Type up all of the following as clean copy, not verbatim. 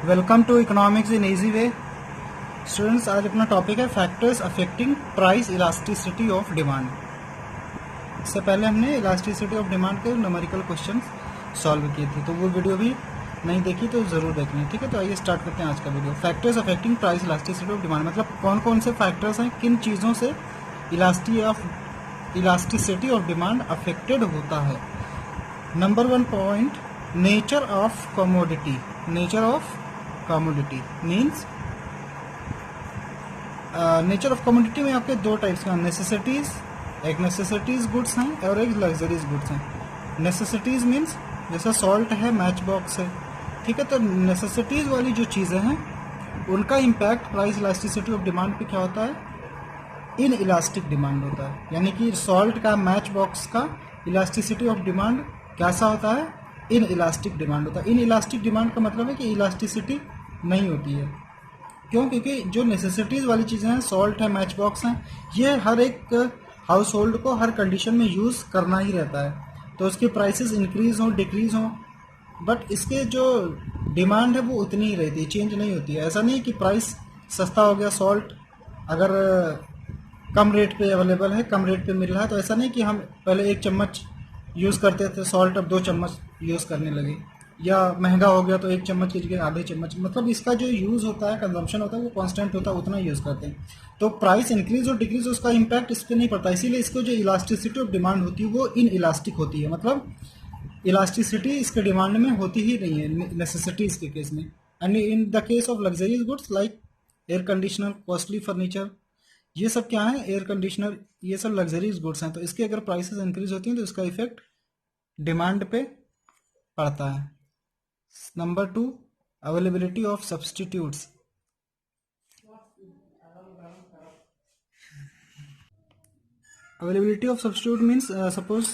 Welcome to economics in easy way. Students, आज अपना topic है factors affecting price elasticity of demand. इससे पहले हमने इलास्टिसिटी ऑफ डिमांड के न्यूमेरिकल क्वेश्चन सॉल्व किए थे, तो वो वीडियो भी नहीं देखी तो ज़रूर देखनी, ठीक है। तो आइए स्टार्ट करते हैं आज का video. Factors affecting price elasticity of demand मतलब कौन कौन से फैक्टर्स हैं, किन चीज़ों से इलास्टिसिटी ऑफ डिमांड अफेक्टेड होता है। Number 1 point, nature of commodity. Nature of commodity means nature of commodity में आपके दो टाइप्स का नेसेसिटीज, एक नेसेसिटीज गुड्स हैं और एक लग्जरीज गुड्स हैं। नेसेसिटीज मीन्स जैसा सॉल्ट है, मैच बॉक्स है, ठीक है। तो नेसेसिटीज वाली जो चीज़ें हैं उनका impact price elasticity of demand पे क्या होता है, इन इलास्टिक डिमांड होता है। यानी कि सॉल्ट का, मैच बॉक्स का इलास्टिसिटी ऑफ डिमांड कैसा होता है, इन इलास्टिक डिमांड होता है। इन इलास्टिक डिमांड का मतलब है कि इलास्टिसिटी नहीं होती है। क्यों? क्योंकि जो नेसेसिटीज़ वाली चीज़ें हैं, सॉल्ट है, मैच बॉक्स हैं, ये हर एक हाउस होल्ड को हर कंडीशन में यूज़ करना ही रहता है। तो उसकी प्राइसेस इंक्रीज़ हों, डिक्रीज़ हों, बट इसके जो डिमांड है वो उतनी ही रहती है, चेंज नहीं होती है। ऐसा नहीं कि प्राइस सस्ता हो गया, सॉल्ट अगर कम रेट पे अवेलेबल है, कम रेट पे मिल रहा है, तो ऐसा नहीं कि हम पहले 1 चम्मच यूज़ करते थे सॉल्ट, अब 2 चम्मच यूज़ करने लगे, या महंगा हो गया तो 1 चम्मच की जगह आधे चम्मच। मतलब इसका जो यूज़ होता है, कंजम्पशन होता है, वो कांस्टेंट होता है, उतना यूज़ करते हैं। तो प्राइस इंक्रीज और डिक्रीज उसका इम्पैक्ट इस पर नहीं पड़ता। इसीलिए इसको जो इलास्टिसिटी ऑफ डिमांड होती है वो इन इलास्टिक होती है। मतलब इलास्टिसिटी इसके डिमांड में होती ही नहीं है नेसेसिटीज के केस में। And in the case of luxuries goods like air conditioner, costly furniture, ये सब क्या है, एयर कंडीशनर, ये सब लग्जरीज गुड्स हैं। तो इसके अगर प्राइसेस इंक्रीज होती हैं तो इसका इफेक्ट डिमांड पे पड़ता है। Number 2, availability of substitutes. Availability of substitute means suppose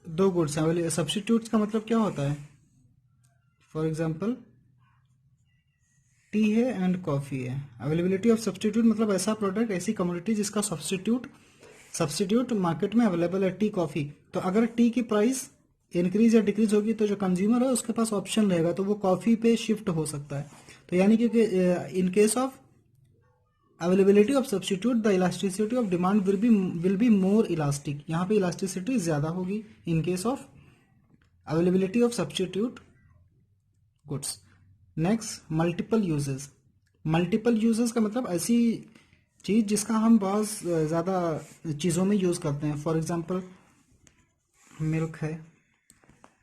2 goods हैं, सब्सटीट्यूट्स का मतलब क्या होता है, फॉर एग्जांपल टी है एंड कॉफ़ी है। अवेलेबिलिटी ऑफ सब्सटीट्यूट मतलब ऐसा प्रोडक्ट, ऐसी कमोडिटी जिसका सब्सटीट्यूट मार्केट में अवेलेबल है, टी, कॉफ़ी। तो अगर टी की प्राइस इंक्रीज या डिक्रीज होगी तो जो कंज्यूमर है उसके पास ऑप्शन रहेगा, तो वो कॉफ़ी पे शिफ्ट हो सकता है। तो यानी कि in case of availability of substitute the elasticity of demand will be more elastic. यहाँ पे इलास्टिसिटी ज़्यादा होगी in case of availability of substitute goods. Next, multiple uses. Multiple uses का मतलब ऐसी चीज़ जिसका हम बहुत ज़्यादा चीज़ों में यूज़ करते हैं। फॉर एग्जांपल मिल्क है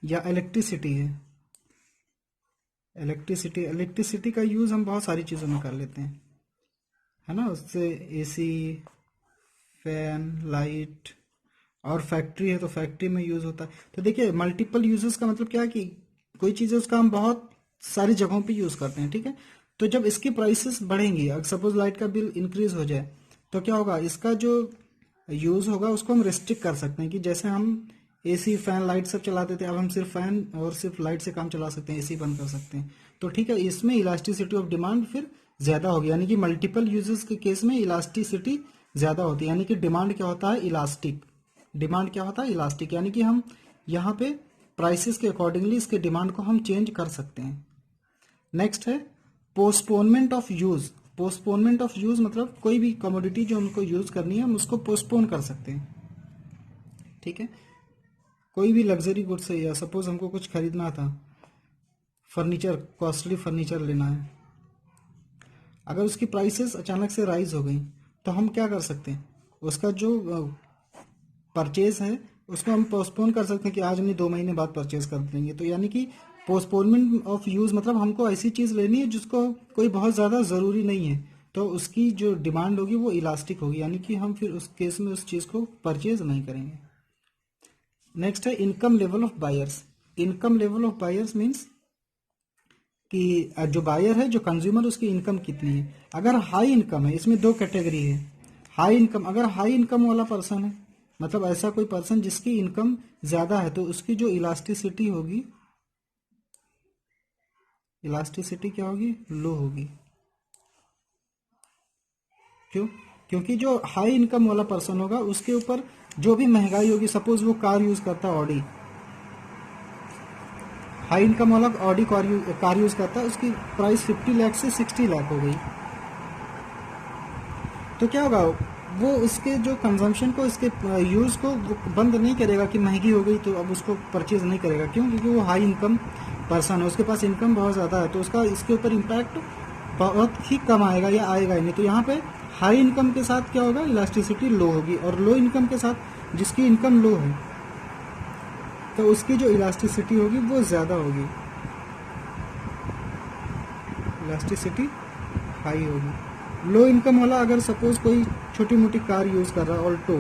या इलेक्ट्रिसिटी है। इलेक्ट्रिसिटी का यूज़ हम बहुत सारी चीज़ों में कर लेते हैं, है ना। उससे एसी, फैन, लाइट, और फैक्ट्री है तो फैक्ट्री में यूज़ होता है। तो देखिए, मल्टीपल यूजेस का मतलब क्या है कि कोई चीज़ है उसका हम बहुत सारी जगहों पे यूज़ करते हैं, ठीक है। तो जब इसकी प्राइसेस बढ़ेंगी, अगर सपोज लाइट का बिल इंक्रीज हो जाए, तो क्या होगा, इसका जो यूज़ होगा उसको हम रिस्ट्रिक्ट कर सकते हैं। कि जैसे हम एसी, फैन, लाइट सब चलाते थे, अब हम सिर्फ फैन और सिर्फ लाइट से काम चला सकते हैं, एसी बंद कर सकते हैं। तो ठीक है, इसमें इलास्टिसिटी ऑफ डिमांड फिर ज़्यादा होगी। यानी कि मल्टीपल यूजेस के केस में इलास्टिसिटी ज़्यादा होती है। यानी कि डिमांड क्या होता है, इलास्टिक। डिमांड क्या होता है, इलास्टिक। यानी कि हम यहाँ पे प्राइसेस के अकॉर्डिंगली इसके डिमांड को हम चेंज कर सकते हैं। नेक्स्ट है postponement of use. Postponement of use मतलब कोई भी कमोडिटी जो हमको यूज़ करनी है हम उसको पोस्टपोन कर सकते हैं, ठीक है। कोई भी लग्जरी गुड्स है, या सपोज हमको कुछ खरीदना था, फर्नीचर, कॉस्टली फर्नीचर लेना है, अगर उसकी प्राइसेस अचानक से राइज हो गई तो हम क्या कर सकते हैं, उसका जो परचेज है उसको हम पोस्टपोन कर सकते हैं कि आज नहीं 2 महीने बाद परचेज कर देंगे। तो यानी कि पोस्टपोनमेंट ऑफ यूज़ मतलब हमको ऐसी चीज़ लेनी है जिसको कोई बहुत ज़्यादा ज़रूरी नहीं है, तो उसकी जो डिमांड होगी वो इलास्टिक होगी। यानी कि हम फिर उस केस में उस चीज़ को परचेज नहीं करेंगे। नेक्स्ट है income level of buyers. Income level of buyers means कि जो बायर है, जो कंज्यूमर, उसकी इनकम कितनी है। अगर हाई इनकम है, इसमें 2 कैटेगरी है। हाई इनकम, अगर हाई इनकम वाला पर्सन है, मतलब ऐसा कोई पर्सन जिसकी इनकम ज़्यादा है, तो उसकी जो इलास्टिसिटी होगी, इलास्टिसिटी क्या होगी, लो होगी। क्यों? क्योंकि जो हाई इनकम वाला पर्सन होगा उसके ऊपर जो भी महंगाई होगी, सपोज वो कार यूज़ करता है ऑडी, हाई इनकम वाला ऑडी कार यूज़ करता है, उसकी प्राइस 50 लाख से 60 लाख हो गई, तो क्या होगा, वो उसके जो कंजम्पशन को, इसके यूज़ को वो बंद नहीं करेगा कि महंगी हो गई तो अब उसको परचेज़ नहीं करेगा। क्यों? क्योंकि वो हाई इनकम पर्सन है, उसके पास इनकम बहुत ज़्यादा है, तो उसका इसके ऊपर इम्पैक्ट बहुत ही कम आएगा या आएगा ही नहीं। तो यहाँ पे हाई इनकम के साथ क्या होगा, इलास्टिसिटी लो होगी, और लो इनकम के साथ जिसकी इनकम लो है तो उसकी जो इलास्टिसिटी होगी वो ज़्यादा होगी, इलास्टिसिटी हाई होगी। लो इनकम वाला अगर सपोज कोई छोटी मोटी कार यूज़ कर रहा है ऑल्टो,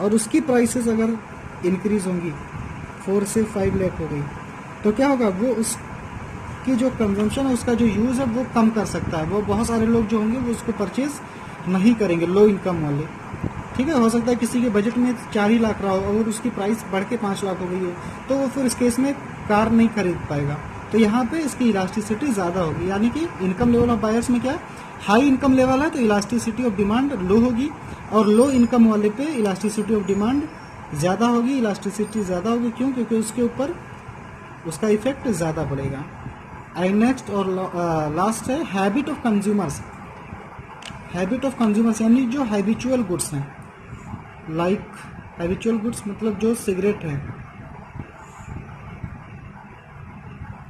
और उसकी प्राइसेस अगर इंक्रीज होंगी 4 से 5 लाख हो गई, तो क्या होगा, वो उसकी जो कंजम्पशन है, उसका जो यूज़ है वो कम कर सकता है। वो बहुत सारे लोग जो होंगे वो उसको परचेज नहीं करेंगे, लो इनकम वाले। ठीक है, हो सकता है किसी के बजट में 4 ही लाख रहा हो और उसकी प्राइस बढ़ के 5 लाख हो गई हो, तो वो फिर इस केस में कार नहीं खरीद पाएगा। तो यहाँ पे इसकी इलास्टिसिटी ज़्यादा होगी, यानी कि इनकम लेवल ऑफ बायर्स में क्या है, हाई इनकम लेवल है तो इलास्टिसिटी ऑफ डिमांड लो होगी, और लो इनकम वाले पे इलास्टिसिटी ऑफ डिमांड ज़्यादा होगी। इलास्टिसिटी ज़्यादा होगी क्यों? क्योंकि उसके ऊपर उसका इफेक्ट ज़्यादा पड़ेगा। एंड नेक्स्ट और लास्ट है habit of consumers. Habit of consumers यानी जो हैबिचुअल गुड्स हैं, लाइक हैबिचुअल गुड्स मतलब जो सिगरेट है,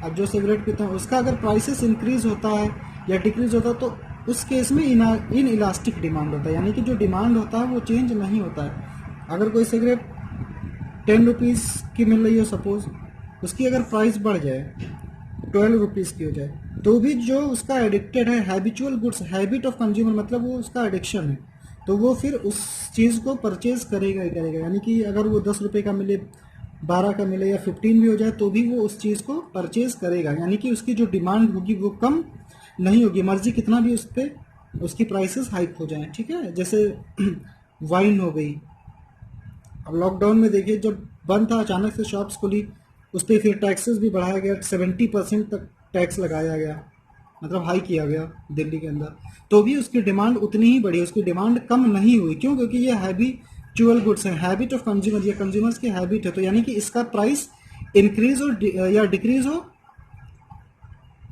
अब जो सिगरेट पीते हैं उसका अगर प्राइसेस इंक्रीज होता है या डिक्रीज होता है तो उस केस में इन इलास्टिक डिमांड होता है, यानी कि जो डिमांड होता है वो चेंज नहीं होता है। अगर कोई सिगरेट 10 रुपीज़ की मिल रही हो सपोज, उसकी अगर प्राइस बढ़ जाए 12 रुपीज़ की हो जाए, तो भी जो उसका एडिक्टेड है, habitual goods, habit of consumer मतलब वो उसका एडिक्शन है, तो वो फिर उस चीज़ को परचेज करेगा ही करेगा। यानी कि अगर वो 10 रुपये का मिले, 12 का मिले या 15 भी हो जाए, तो भी वो उस चीज़ को परचेज करेगा। यानी कि उसकी जो डिमांड होगी वो कम नहीं होगी, मर्जी कितना भी उस पर उसकी प्राइसेस हाइक हो जाएं। ठीक है, जैसे वाइन हो गई, अब लॉकडाउन में देखिए जब बंद था, अचानक से शॉप्स खुली, उस पर फिर टैक्सेस भी बढ़ाया गया, 70% तक टैक्स लगाया गया, मतलब हाई किया गया दिल्ली के अंदर, तो भी उसकी डिमांड उतनी ही बढ़ी, उसकी डिमांड कम नहीं हुई। क्यों? क्योंकि ये हैबिचुअल गुड्स है, हैबिट ऑफ कंज्यूमर, ये कंज्यूमर्स की हैबिट है, तो यानी कि इसका प्राइस इंक्रीज हो या डिक्रीज हो,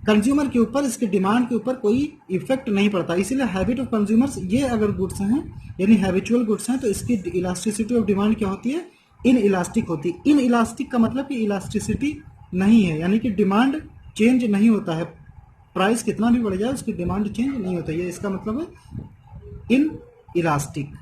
कंज्यूमर के ऊपर, इसके डिमांड के ऊपर कोई इफेक्ट नहीं पड़ता। इसीलिए हैबिट ऑफ कंज्यूमर्स, ये अगर गुड्स हैं यानी हैबिचुअल गुड्स हैं, तो इसकी इलास्टिसिटी ऑफ डिमांड क्या होती है, इन इलास्टिक होती है। इन इलास्टिक का मतलब कि इलास्टिसिटी नहीं है, यानी कि डिमांड चेंज नहीं होता है, प्राइस कितना भी बढ़ जाए उसकी डिमांड चेंज नहीं होता है, ये इसका मतलब है इन इलास्टिक।